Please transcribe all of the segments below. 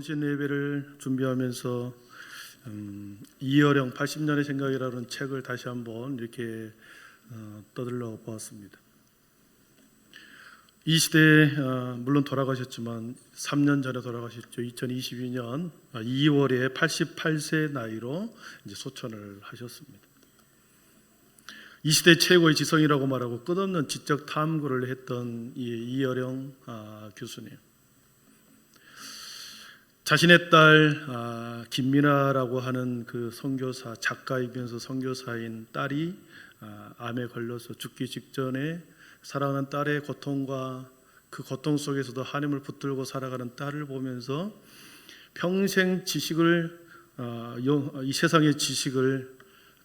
혼신 예배를 준비하면서 이어령 80년의 생각이라는 책을 다시 한번 이렇게 떠들러 보았습니다. 이 시대에 물론 돌아가셨지만 3년 전에 돌아가셨죠. 2022년 2월에 88세 나이로 이제 소천을 하셨습니다. 이 시대 최고의 지성이라고 말하고 끝없는 지적 탐구를 했던 이어령 교수님. 자신의 딸 김민아라고 하는 그 선교사, 작가이면서 선교사인 딸이 암에 걸려서 죽기 직전에 사랑하는 딸의 고통과 그 고통 속에서도 하나님을 붙들고 살아가는 딸을 보면서 평생 지식을 이 세상의 지식을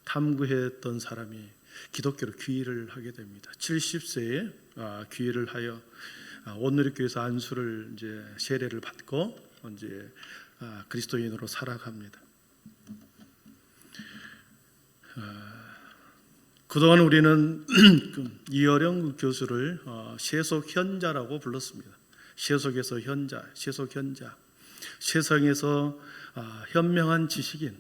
탐구했던 사람이 기독교로 귀의를 하게 됩니다. 70세에 귀의를 하여 온누리교회에서 안수를 이제 세례를 받고 이제 그리스도인으로 살아갑니다. 그동안 우리는 이어령 교수를 세속현자라고 불렀습니다. 세속에서 현자, 세속현자, 세상에서 현명한 지식인,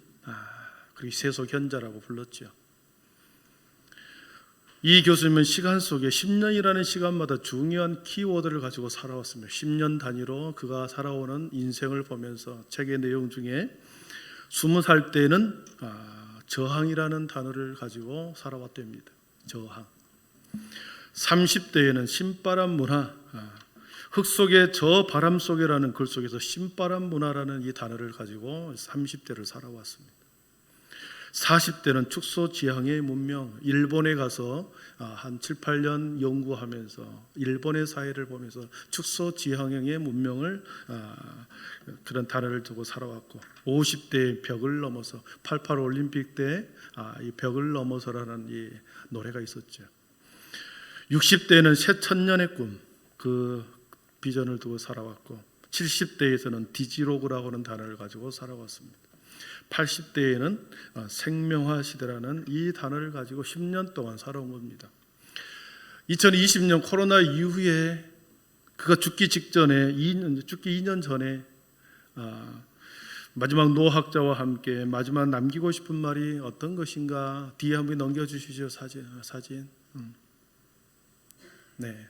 그리고 세속현자라고 불렀죠. 이 교수님은 시간 속에 10년이라는 시간마다 중요한 키워드를 가지고 살아왔습니다. 10년 단위로 그가 살아오는 인생을 보면서 책의 내용 중에 20살 때는 저항이라는 단어를 가지고 살아왔답니다. 저항. 30대에는 신바람 문화, 흙 속에 저 바람 속에라는 글 속에서 신바람 문화라는 이 단어를 가지고 30대를 살아왔습니다. 40대는 축소지향의 문명, 일본에 가서 한 7, 8년 연구하면서 일본의 사회를 보면서 축소지향의 문명을 그런 단어를 두고 살아왔고, 50대의 벽을 넘어서 88 올림픽 때 이 벽을 넘어서라는 이 노래가 있었죠. 60대에는 새 천년의 꿈, 그 비전을 두고 살아왔고, 70대에서는 디지로그라고 하는 단어를 가지고 살아왔습니다. 80대에는 생명화 시대라는 이 단어를 가지고 10년 동안 살아온 겁니다. 2020년 코로나 이후에 그가 죽기 직전에 죽기 2년 전에 마지막 노학자와 함께 마지막 남기고 싶은 말이 어떤 것인가 뒤에 한번 넘겨주시죠. 사진. 네.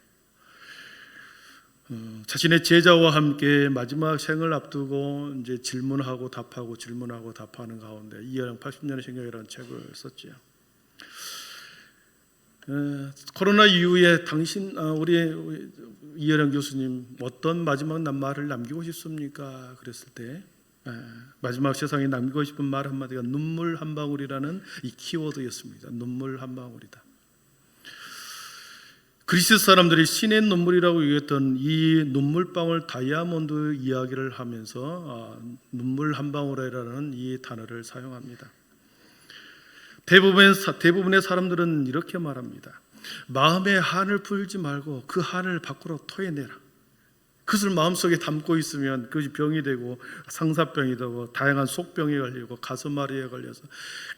자신의 제자와 함께 마지막 생을 앞두고 이제 질문하고 답하고 질문하고 답하는 가운데 이어령 80년의 생각이라는 책을 썼죠. 코로나 이후에 우리 이어령 교수님 어떤 마지막 말을 남기고 싶습니까? 그랬을 때 마지막 세상에 남기고 싶은 말 한마디가 눈물 한 방울이라는 이 키워드였습니다. 눈물 한 방울이다. 그리스 사람들이 신의 눈물이라고 얘기했던 이 눈물방울 다이아몬드 이야기를 하면서 눈물 한 방울이라는 이 단어를 사용합니다. 대부분의 사람들은 이렇게 말합니다. 마음의 한을 풀지 말고 그 한을 밖으로 토해내라. 그것을 마음속에 담고 있으면 그것이 병이 되고 상사병이 되고 다양한 속병에 걸리고 가슴앓이에 걸려서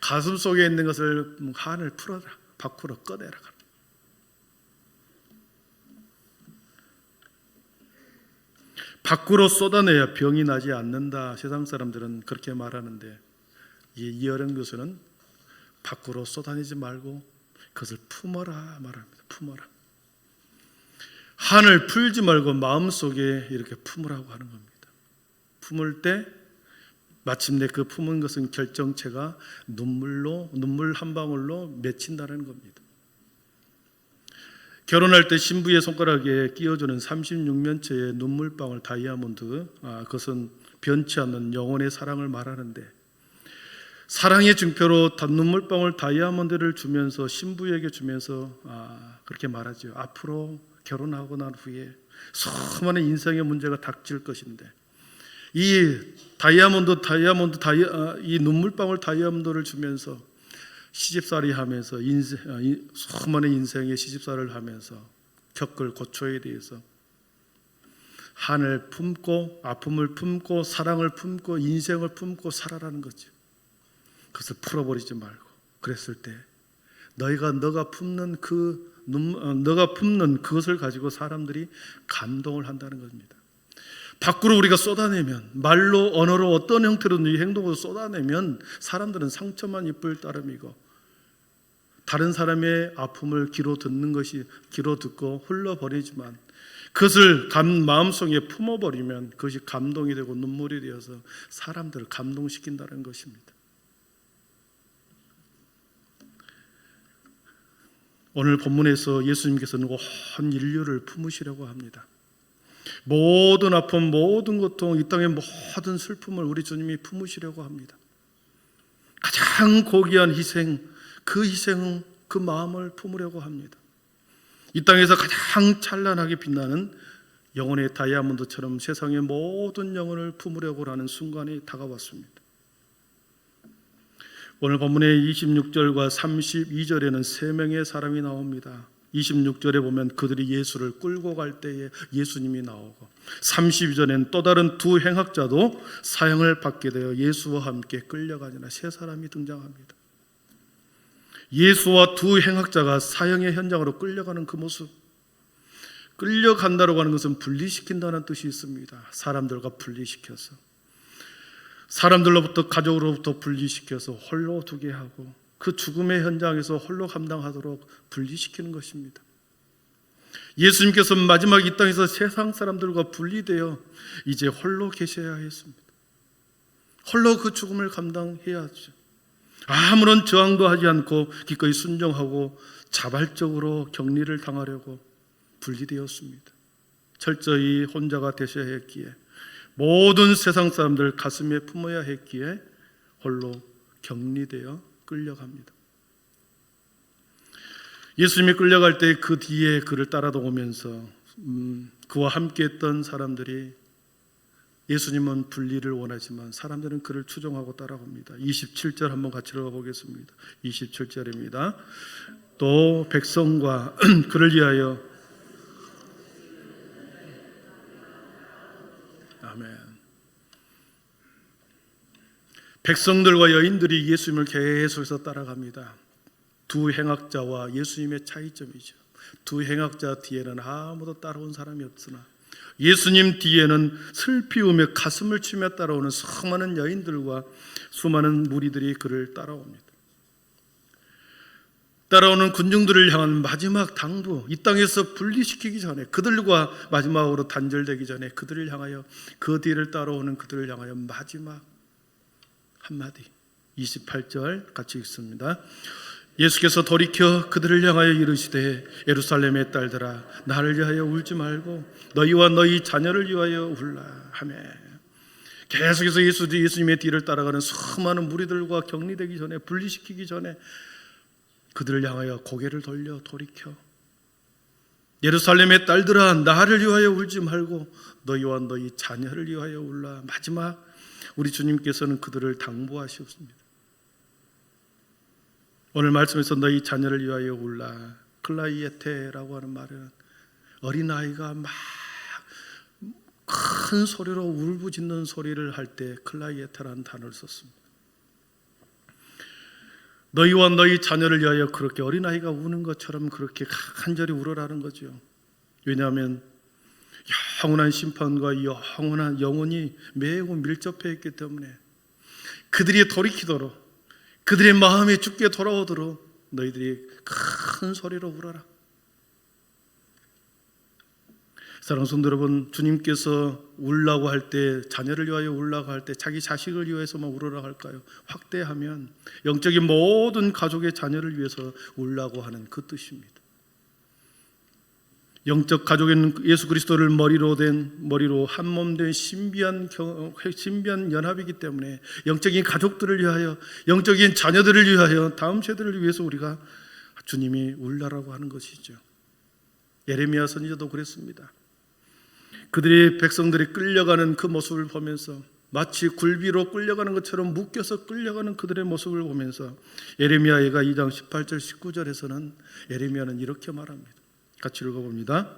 가슴 속에 있는 것을 한을 풀어라. 밖으로 꺼내라. 밖으로 쏟아내야 병이 나지 않는다. 세상 사람들은 그렇게 말하는데 이어령 교수는 밖으로 쏟아내지 말고 그것을 품어라 말합니다. 품어라. 한을 풀지 말고 마음속에 이렇게 품으라고 하는 겁니다. 품을 때 마침내 그 품은 것은 결정체가 눈물 한 방울로 맺힌다는 겁니다. 결혼할 때 신부의 손가락에 끼워주는 36면체의 눈물방울 다이아몬드, 그것은 변치 않는 영혼의 사랑을 말하는데 사랑의 증표로 눈물방울 다이아몬드를 주면서 신부에게 주면서 그렇게 말하죠. 앞으로 결혼하고 난 후에 수많은 인생의 문제가 닥칠 것인데 이 이 눈물방울 다이아몬드를 주면서 시집살이 하면서 수많은 인생의 시집살이를 하면서 겪을 고초에 대해서 한을 품고 아픔을 품고 사랑을 품고 인생을 품고 살아라는 거죠. 그것을 풀어버리지 말고 그랬을 때 너가 품는 그것을 가지고 사람들이 감동을 한다는 겁니다. 밖으로 우리가 쏟아내면, 말로 언어로 어떤 형태로든 이 행동으로 쏟아내면 사람들은 상처만 입을 따름이고 다른 사람의 아픔을 귀로 듣고 흘러버리지만 그것을 마음속에 품어버리면 그것이 감동이 되고 눈물이 되어서 사람들을 감동시킨다는 것입니다. 오늘 본문에서 예수님께서는 온 인류를 품으시려고 합니다. 모든 아픔, 모든 고통, 이 땅의 모든 슬픔을 우리 주님이 품으시려고 합니다. 가장 고귀한 희생, 그 마음을 품으려고 합니다. 이 땅에서 가장 찬란하게 빛나는 영혼의 다이아몬드처럼 세상의 모든 영혼을 품으려고 하는 순간이 다가왔습니다. 오늘 본문의 26절과 32절에는 세 명의 사람이 나옵니다. 26절에 보면 그들이 예수를 끌고 갈 때에 예수님이 나오고 32절에는 또 다른 두 행악자도 사형을 받게 되어 예수와 함께 끌려가니라 세 사람이 등장합니다. 예수와 두 행악자가 사형의 현장으로 끌려가는 그 모습, 끌려간다고 하는 것은 분리시킨다는 뜻이 있습니다. 사람들과 분리시켜서, 사람들로부터 가족으로부터 분리시켜서 홀로 두게 하고 그 죽음의 현장에서 홀로 감당하도록 분리시키는 것입니다. 예수님께서 마지막 이 땅에서 세상 사람들과 분리되어 이제 홀로 계셔야 했습니다. 홀로 그 죽음을 감당해야 하죠. 아무런 저항도 하지 않고 기꺼이 순종하고 자발적으로 격리를 당하려고 분리되었습니다. 철저히 혼자가 되셔야 했기에, 모든 세상 사람들 가슴에 품어야 했기에 홀로 격리되어 끌려갑니다. 예수님이 끌려갈 때 그 뒤에 그를 따라오면서 그와 함께 했던 사람들이, 예수님은 분리를 원하지만 사람들은 그를 추종하고 따라옵니다. 27절 한번 같이 읽어보겠습니다. 27절입니다. 또 백성과 그를 위하여, 아멘. 백성들과 여인들이 예수님을 계속해서 따라갑니다. 두 행악자와 예수님의 차이점이죠. 두 행악자 뒤에는 아무도 따라온 사람이 없으나 예수님 뒤에는 슬피 우며 가슴을 치며 따라오는 수많은 여인들과 수많은 무리들이 그를 따라옵니다. 따라오는 군중들을 향한 마지막 당부, 이 땅에서 분리시키기 전에, 그들과 마지막으로 단절되기 전에 그들을 향하여, 그 뒤를 따라오는 그들을 향하여 마지막 한마디, 28절 같이 읽습니다. 예수께서 돌이켜 그들을 향하여 이르시되 예루살렘의 딸들아 나를 위하여 울지 말고 너희와 너희 자녀를 위하여 울라 하며, 계속해서 예수님의 뒤를 따라가는 수많은 무리들과 격리되기 전에, 분리시키기 전에 그들을 향하여 고개를 돌이켜 예루살렘의 딸들아 나를 위하여 울지 말고 너희와 너희 자녀를 위하여 울라. 마지막 우리 주님께서는 그들을 당부하셨습니다. 오늘 말씀에서 너희 자녀를 위하여 울라, 클라이에테라고 하는 말은 어린아이가 막 큰 소리로 울부짖는 소리를 할 때 클라이에테라는 단어를 썼습니다. 너희와 너희 자녀를 위하여 그렇게 어린아이가 우는 것처럼 그렇게 간절히 울어라는 거죠. 왜냐하면 영원한 심판과 영원한 영혼이 매우 밀접해 있기 때문에 그들이 돌이키도록, 그들의 마음이 죽게 돌아오도록 너희들이 큰 소리로 울어라. 사랑하는 성도 여러분, 주님께서 울라고 할 때, 자녀를 위하여 울라고 할 때 자기 자식을 위해서만 울으라고 할까요? 확대하면 영적인 모든 가족의 자녀를 위해서 울라고 하는 그 뜻입니다. 영적 가족인 예수 그리스도를 머리로 한 몸 된 신비한 연합이기 때문에 영적인 가족들을 위하여, 영적인 자녀들을 위하여, 다음 세대를 위해서 우리가 주님이 울라라고 하는 것이죠. 예레미야 선지자도 그랬습니다. 그들이, 백성들이 끌려가는 그 모습을 보면서, 마치 굴비로 끌려가는 것처럼 묶여서 끌려가는 그들의 모습을 보면서 예레미야가 2장 18절 19절에서는 예레미야는 이렇게 말합니다. 같이 읽어봅니다.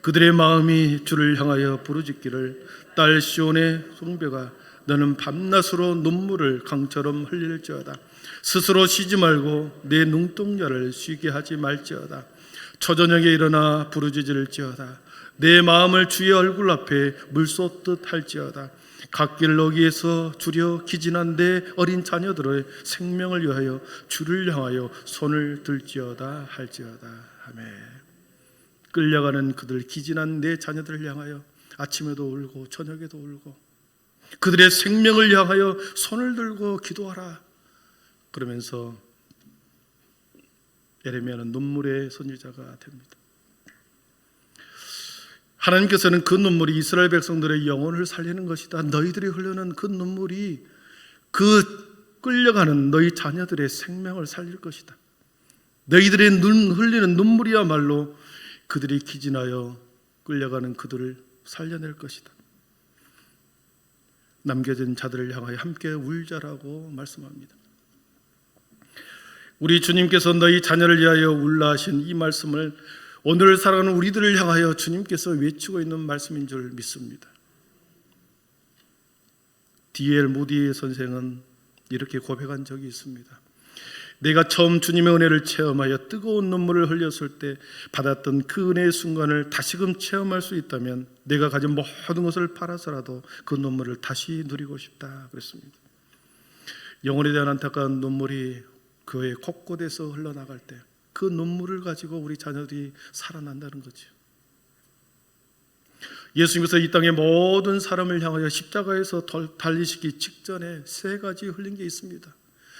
그들의 마음이 주를 향하여 부르짖기를 딸 시온의 송배가 너는 밤낮으로 눈물을 강처럼 흘릴지어다. 스스로 쉬지 말고 내 눈동자를 쉬게 하지 말지어다. 초저녁에 일어나 부르짖을지어다. 내 마음을 주의 얼굴 앞에 물쏟듯 할지어다. 갓길 너기에서 주려 기진한 내 어린 자녀들의 생명을 위하여 주를 향하여 손을 들지어다 할지어다. 아멘. 끌려가는 그들, 기진한 내 자녀들을 향하여 아침에도 울고 저녁에도 울고 그들의 생명을 향하여 손을 들고 기도하라. 그러면서 예레미야는 눈물의 선지자가 됩니다. 하나님께서는 그 눈물이 이스라엘 백성들의 영혼을 살리는 것이다. 너희들이 흘리는 그 눈물이 그 끌려가는 너희 자녀들의 생명을 살릴 것이다. 너희들의 흘리는 눈물이야말로 그들이 기진하여 끌려가는 그들을 살려낼 것이다. 남겨진 자들을 향하여 함께 울자라고 말씀합니다. 우리 주님께서 너희 자녀를 위하여 울라 하신 이 말씀을 오늘 살아가는 우리들을 향하여 주님께서 외치고 있는 말씀인 줄 믿습니다. D.L. 무디 선생은 이렇게 고백한 적이 있습니다. 내가 처음 주님의 은혜를 체험하여 뜨거운 눈물을 흘렸을 때 받았던 그 은혜의 순간을 다시금 체험할 수 있다면 내가 가진 모든 것을 팔아서라도 그 눈물을 다시 누리고 싶다 그랬습니다. 영혼에 대한 안타까운 눈물이 교회 곳곳에서 흘러나갈 때 그 눈물을 가지고 우리 자녀들이 살아난다는 거죠. 예수님께서 이 땅의 모든 사람을 향하여 십자가에서 달리시기 직전에 세 가지 흘린 게 있습니다.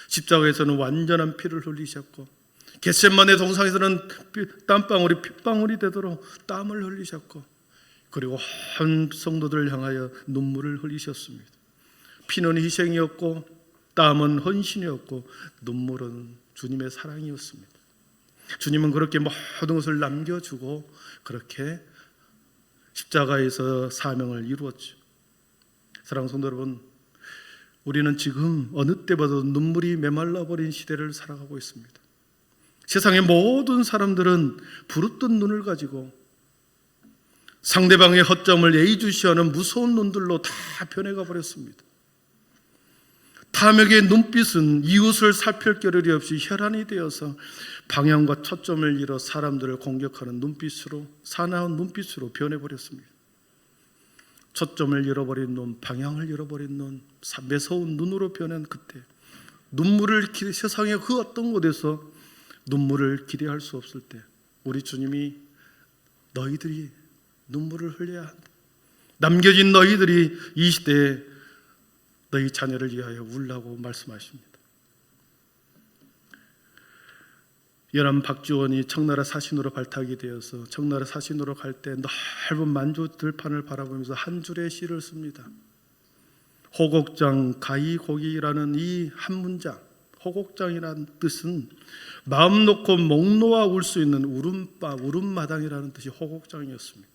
십자가에서는 완전한 피를 흘리셨고, 겟세마네 동상에서는 땀방울이 핏방울이 되도록 땀을 흘리셨고, 그리고 한 성도들을 향하여 눈물을 흘리셨습니다. 피는 희생이었고 땀은 헌신이었고 눈물은 주님의 사랑이었습니다. 주님은 그렇게 모든 것을 남겨주고 그렇게 십자가에서 사명을 이루었죠. 사랑하는 성도 여러분, 우리는 지금 어느 때보다도 눈물이 메말라버린 시대를 살아가고 있습니다. 세상의 모든 사람들은 부릅뜬 눈을 가지고 상대방의 허점을 예의주시하는 무서운 눈들로 다 변해가 버렸습니다. 탐욕의 눈빛은 이웃을 살필 겨를이 없이 혈안이 되어서 방향과 초점을 잃어 사람들을 공격하는 눈빛으로, 사나운 눈빛으로 변해버렸습니다. 초점을 잃어버린 눈, 방향을 잃어버린 눈, 매서운 눈으로 변한 그때 눈물을 세상의 그 어떤 곳에서 눈물을 기대할 수 없을 때 우리 주님이 너희들이 눈물을 흘려야 한다. 남겨진 너희들이 이 시대에 너희 자녀를 위하여 울라고 말씀하십니다. 연암 박지원이 청나라 사신으로 발탁이 되어서 청나라 사신으로 갈 때 넓은 만주 들판을 바라보면서 한 줄의 시를 씁니다. 호곡장 가이곡이라는 이 한 문장, 호곡장이라는 뜻은 마음 놓고 목 놓아 울 수 있는 울음바, 울음마당이라는 뜻이 호곡장이었습니다.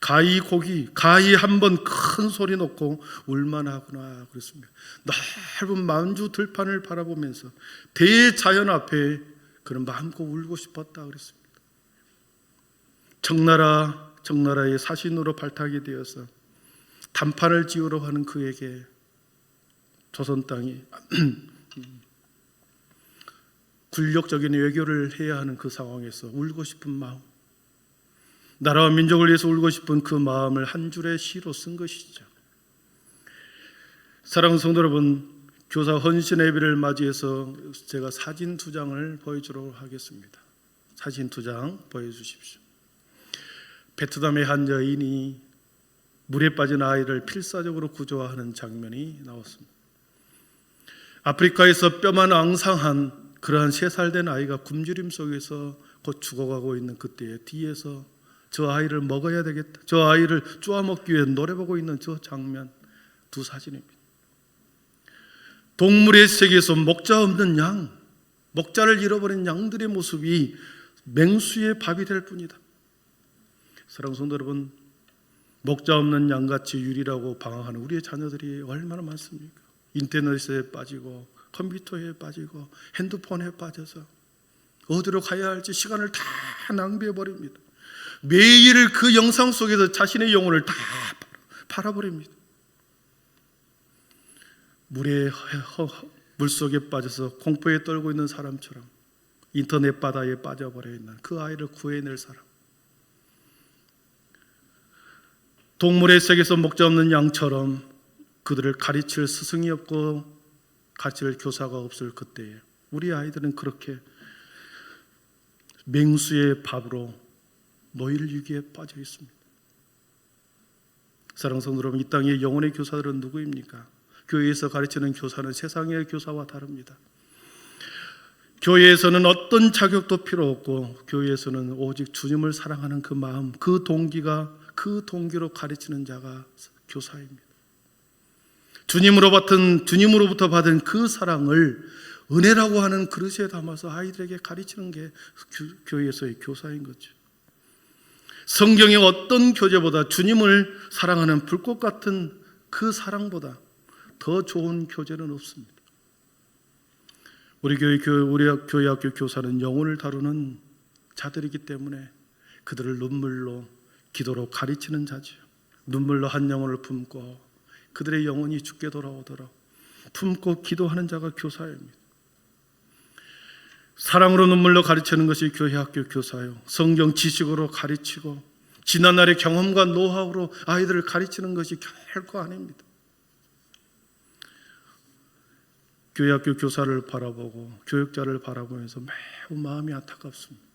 가이곡이, 가이 한번 큰 소리 놓고 울만하구나 그랬습니다. 넓은 만주 들판을 바라보면서 대자연 앞에 그는 마음껏 울고 싶었다 그랬습니다. 청나라의 사신으로 발탁이 되어서 단판을 지으러 하는 그에게 조선 땅이 굴욕적인 외교를 해야 하는 그 상황에서 울고 싶은 마음, 나라와 민족을 위해서 울고 싶은 그 마음을 한 줄의 시로 쓴 것이죠. 사랑하는 성도 여러분, 교사 헌신 예배를 맞이해서 제가 사진 2장을 보여주도록 하겠습니다. 사진 2장 보여주십시오. 베트남의 한 여인이 물에 빠진 아이를 필사적으로 구조하는 장면이 나왔습니다. 아프리카에서 뼈만 앙상한 그러한 3살 된 아이가 굶주림 속에서 곧 죽어가고 있는 그때에 뒤에서 저 아이를 먹어야 되겠다, 저 아이를 쪼아먹기 위해 노려보고 있는 저 장면, 2 사진입니다. 동물의 세계에서 목자 없는 양, 목자를 잃어버린 양들의 모습이 맹수의 밥이 될 뿐이다. 사랑하는 성도 여러분, 목자 없는 양같이 유리라고 방황하는 우리의 자녀들이 얼마나 많습니까? 인터넷에 빠지고 컴퓨터에 빠지고 핸드폰에 빠져서 어디로 가야 할지 시간을 다 낭비해버립니다. 매일 그 영상 속에서 자신의 영혼을 다 팔아버립니다. 물속에 빠져서 공포에 떨고 있는 사람처럼 인터넷 바다에 빠져버려 있는 그 아이를 구해낼 사람, 동물의 세계에서 목자 없는 양처럼 그들을 가르칠 스승이 없고 가르칠 교사가 없을 그때에 우리 아이들은 그렇게 맹수의 밥으로 노일 위기에 빠져 있습니다. 사랑하는 성도 여러분, 이 땅의 영혼의 교사들은 누구입니까? 교회에서 가르치는 교사는 세상의 교사와 다릅니다. 교회에서는 어떤 자격도 필요 없고 교회에서는 오직 주님을 사랑하는 그 마음, 그 동기로 가르치는 자가 교사입니다. 주님으로부터 받은 그 사랑을 은혜라고 하는 그릇에 담아서 아이들에게 가르치는 게 교회에서의 교사인 거죠. 성경의 어떤 교재보다 주님을 사랑하는 불꽃 같은 그 사랑보다 더 좋은 교재는 없습니다. 우리 교회 학교 교사는 영혼을 다루는 자들이기 때문에 그들을 눈물로 기도로 가르치는 자지요. 눈물로 한 영혼을 품고 그들의 영혼이 죽게 돌아오도록 품고 기도하는 자가 교사입니다. 사랑으로 눈물로 가르치는 것이 교회 학교 교사요. 성경 지식으로 가르치고 지난날의 경험과 노하우로 아이들을 가르치는 것이 결코 아닙니다. 교회 학교 교사를 바라보고 교육자를 바라보면서 매우 마음이 안타깝습니다.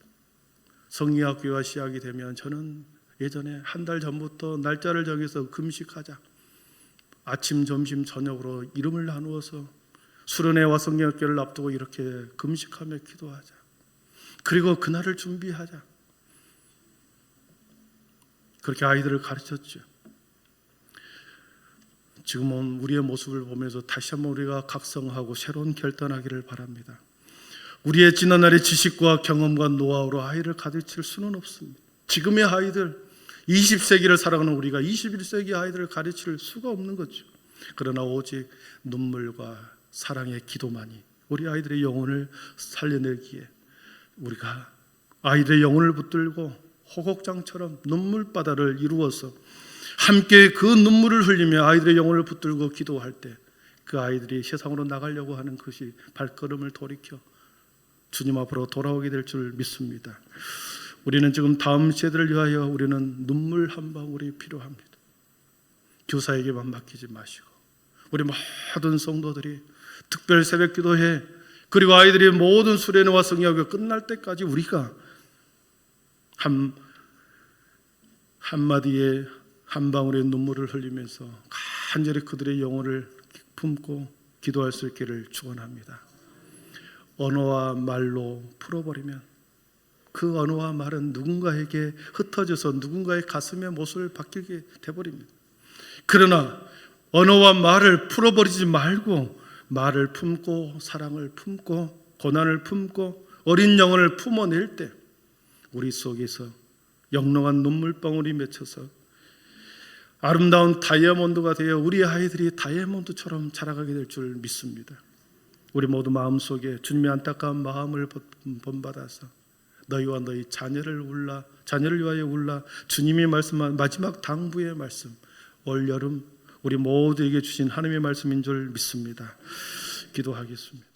성리학교가 시작이 되면 저는 예전에 한 달 전부터 날짜를 정해서 금식하자, 아침, 점심, 저녁으로 이름을 나누어서 수련회와 성리학교를 앞두고 이렇게 금식하며 기도하자, 그리고 그날을 준비하자, 그렇게 아이들을 가르쳤죠. 지금은 우리의 모습을 보면서 다시 한번 우리가 각성하고 새로운 결단하기를 바랍니다. 우리의 지난날의 지식과 경험과 노하우로 아이를 가르칠 수는 없습니다. 지금의 아이들, 20세기를 살아가는 우리가 21세기 아이들을 가르칠 수가 없는 거죠. 그러나 오직 눈물과 사랑의 기도만이 우리 아이들의 영혼을 살려내기에 우리가 아이들의 영혼을 붙들고 호곡장처럼 눈물바다를 이루어서 함께 그 눈물을 흘리며 아이들의 영혼을 붙들고 기도할 때 그 아이들이 세상으로 나가려고 하는 것이 발걸음을 돌이켜 주님 앞으로 돌아오게 될 줄 믿습니다. 우리는 지금 다음 세대를 위하여 우리는 눈물 한 방울이 필요합니다. 교사에게만 맡기지 마시고 우리 모든 성도들이 특별 새벽 기도회, 그리고 아이들이 모든 수련회와 성리학교 끝날 때까지 우리가 한마디에 한 방울의 눈물을 흘리면서 간절히 그들의 영혼을 품고 기도할 수 있기를 축원합니다. 언어와 말로 풀어버리면 그 언어와 말은 누군가에게 흩어져서 누군가의 가슴에 못을 박히게 돼버립니다. 그러나 언어와 말을 풀어버리지 말고 말을 품고 사랑을 품고 고난을 품고 어린 영혼을 품어낼 때 우리 속에서 영롱한 눈물방울이 맺혀서 아름다운 다이아몬드가 되어 우리 아이들이 다이아몬드처럼 자라가게 될 줄 믿습니다. 우리 모두 마음속에 주님의 안타까운 마음을 본받아서 너희와 너희 자녀를 위하여 울라, 주님이 말씀한 마지막 당부의 말씀, 올 여름 우리 모두에게 주신 하나님의 말씀인 줄 믿습니다. 기도하겠습니다.